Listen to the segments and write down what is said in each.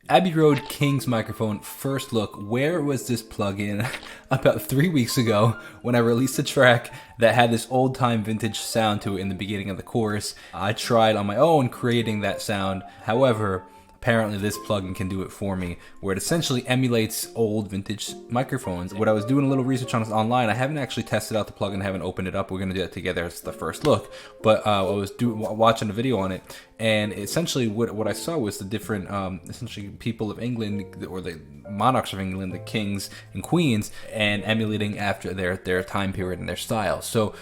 Abbey Road King's microphone first look. Where was this plugin? About 3 weeks ago when I released a track that had this old time vintage sound to it in the beginning of the chorus. I tried on my own creating that sound. However, apparently this plugin can do it for me, where it essentially emulates old vintage microphones. What I was doing a little research on is online. I haven't actually tested out the plugin, I haven't opened it up. We're gonna do that together. It's the first look. But I was watching a video on it, and essentially what I saw was the different, essentially people of England, or the monarchs of England, the kings and queens, and emulating after their time period and their style. So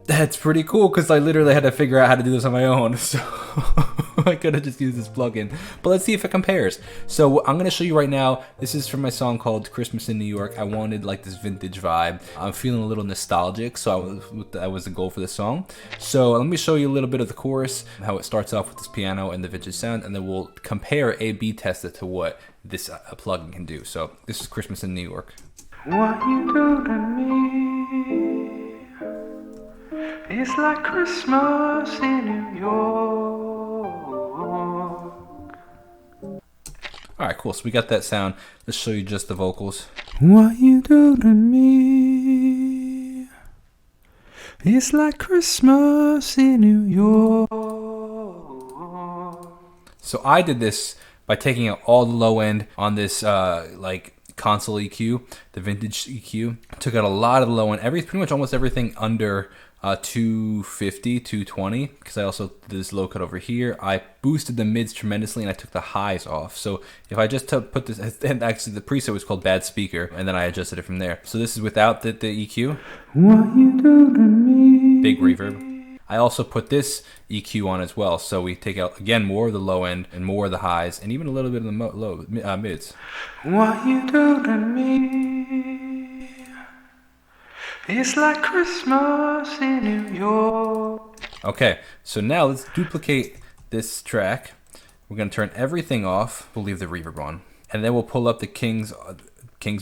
that's pretty cool, because I literally had to figure out how to do this on my own. So I could have just used this plugin. But let's see if it compares. So I'm going to show you right now. This is from my song called Christmas in New York. I wanted like this vintage vibe. I'm feeling a little nostalgic, so that was the goal for the song. So let me show you a little bit of the chorus, how it starts off with this piano and the vintage sound, and then we'll compare A/B test it to what this plugin can do. So this is Christmas in New York. What you do to me, it's like Christmas in New York. Alright, cool. So we got that sound. Let's show you just the vocals. What you do to me, it's like Christmas in New York. So I did this by taking out all the low end on this like console EQ, the vintage EQ. Took out a lot of the low end, pretty much almost everything under 250, 220, because I also did this low cut over here. I boosted the mids tremendously, and I took the highs off. So if I just put this, and actually the preset was called Bad Speaker, and then I adjusted it from there. So this is without the EQ. What you do to me. Big reverb. I also put this EQ on as well, so we take out again more of the low end and more of the highs, and even a little bit of the mids. What you do to me, it's like Christmas in New York. Okay, so now let's duplicate this track. We're gonna turn everything off. We'll leave the reverb on, and then we'll pull up the King's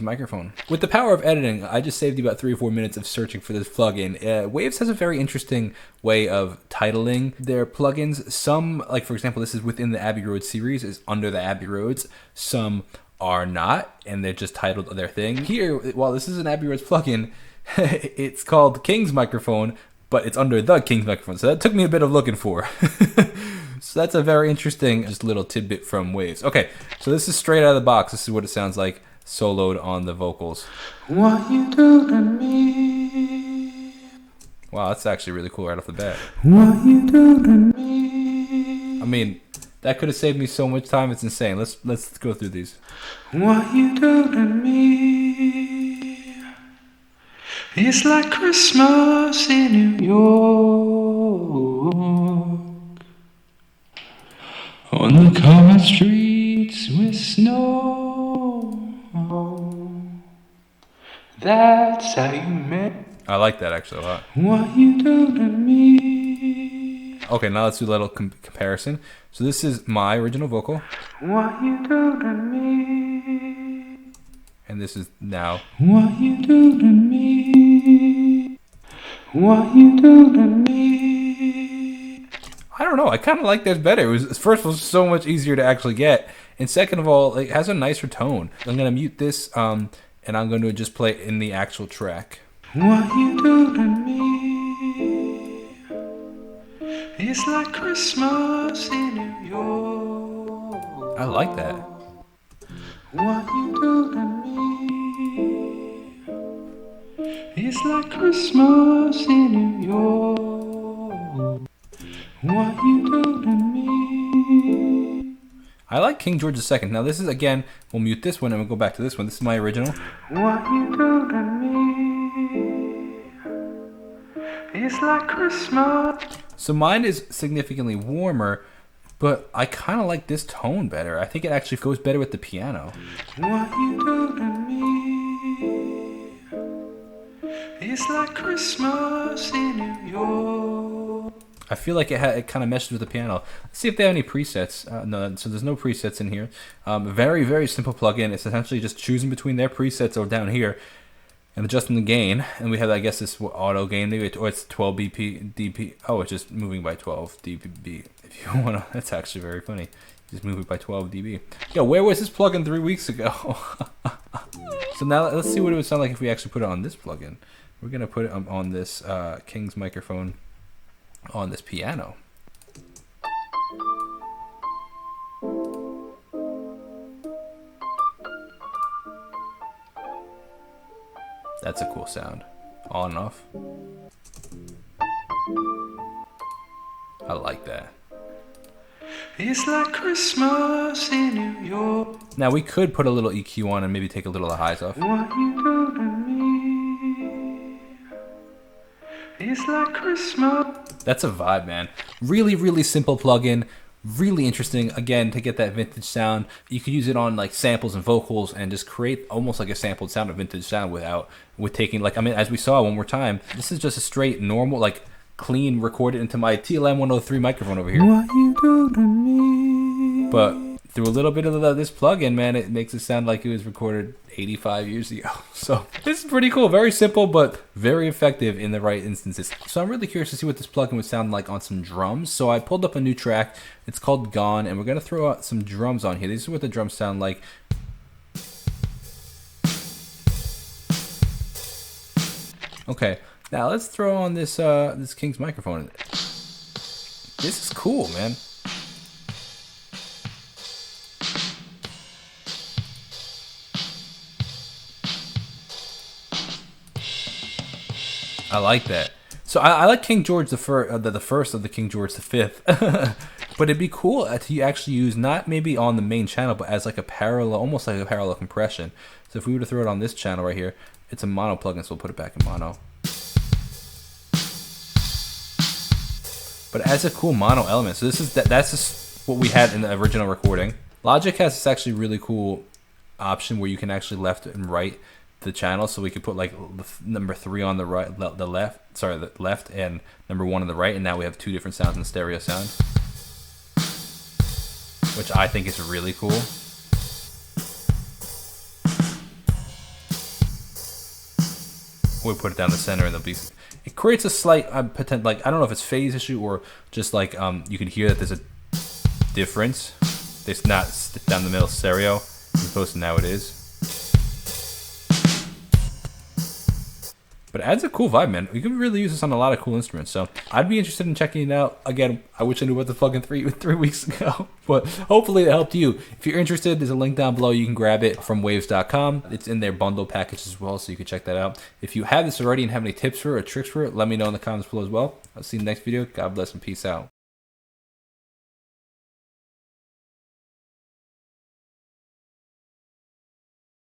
microphone. With the power of editing, I just saved you about 3 or 4 minutes of searching for this plugin. Waves has a very interesting way of titling their plugins. Some, like for example, this is within the Abbey Road series, is under the Abbey Roads. Some are not, and they're just titled their thing. Here, while this is an Abbey Roads plugin, it's called King's microphone, but it's under the King's microphone. So that took me a bit of looking for. So that's a very interesting just little tidbit from Waves. Okay, so this is straight out of the box. This is what it sounds like soloed on the vocals. What you do to me. Wow, that's actually really cool right off the bat. What you do to me. I mean, that could have saved me so much time. It's insane. Let's go through these. What you do to me, it's like Christmas in New York. On the covered streets with snow. That's how you make. I like that actually a lot. What you do to me. Okay, now let's do a little comparison. So this is my original vocal. What you do to me. And this is now. What you do to me. What you do to me. I don't know. I kind of like this better. It was, first of all, so much easier to actually get, and second of all, it has a nicer tone. I'm gonna mute this, and I'm going to just play it in the actual track. What you do to me, it's like Christmas in New York. I like that. What you do to me, it's like Christmas in New York. What you do to me. I like King George II. Now this is, again, we'll mute this one and we'll go back to this one. This is my original. What you do to me, it's like Christmas. So mine is significantly warmer, but I kind of like this tone better. I think it actually goes better with the piano. What you do to me, it's like Christmas in New York. I feel like it kind of meshes with the piano. Let's see if they have any presets. No, so there's no presets in here. Very, very simple plugin. It's essentially just choosing between their presets or down here and adjusting the gain. And we have, I guess, this auto gain, maybe, or it's 12 BP, DP. Oh, it's just moving by 12 dB. If you want to, that's actually very funny. Just move it by 12 dB. Yo, where was this plugin 3 weeks ago? So now let's see what it would sound like if we actually put it on this plugin. We're gonna put it on this King's microphone on this piano. That's a cool sound. On and off. I like that. It's like Christmas in New York. Now we could put a little EQ on and maybe take a little of the highs off. What you do to me? It's like Christmas. That's a vibe, man. Really, really simple plugin. Really interesting, again, to get that vintage sound. You could use it on like samples and vocals and just create almost like a sampled sound, a vintage sound with taking, like, I mean, as we saw one more time, this is just a straight, normal, like clean recorded into my TLM 103 microphone over here. What you do to me? But through a little bit of this plugin, man, it makes it sound like it was recorded 85 years ago. So this is pretty cool. Very simple, but very effective in the right instances. So I'm really curious to see what this plugin would sound like on some drums. So I pulled up a new track. It's called Gone, and we're going to throw out some drums on here. This is what the drums sound like. Okay, now let's throw on this this King's microphone. This is cool, man. I like that. So I like King George the first of the King George the Fifth, but it'd be cool to actually use not maybe on the main channel, but as like a parallel, almost like a parallel compression. So if we were to throw it on this channel right here, it's a mono plugin, so we'll put it back in mono. But it has a cool mono element. So this is that's just what we had in the original recording. Logic has this actually really cool option where you can actually left and right the channel, so we could put like number 3 on the right, the left, and number 1 on the right, and now we have 2 different sounds in stereo sound, which I think is really cool. We put it down the center, and it creates a slight potential, like, I don't know if it's phase issue or just like you can hear that there's a difference. It's not down the middle stereo as opposed to now it is. But it adds a cool vibe, man. You can really use this on a lot of cool instruments. So I'd be interested in checking it out. Again, I wish I knew about the plugin three weeks ago, but hopefully it helped you. If you're interested, there's a link down below. You can grab it from waves.com. It's in their bundle package as well, so you can check that out. If you have this already and have any tips for it or tricks for it, let me know in the comments below as well. I'll see you in the next video. God bless and peace out.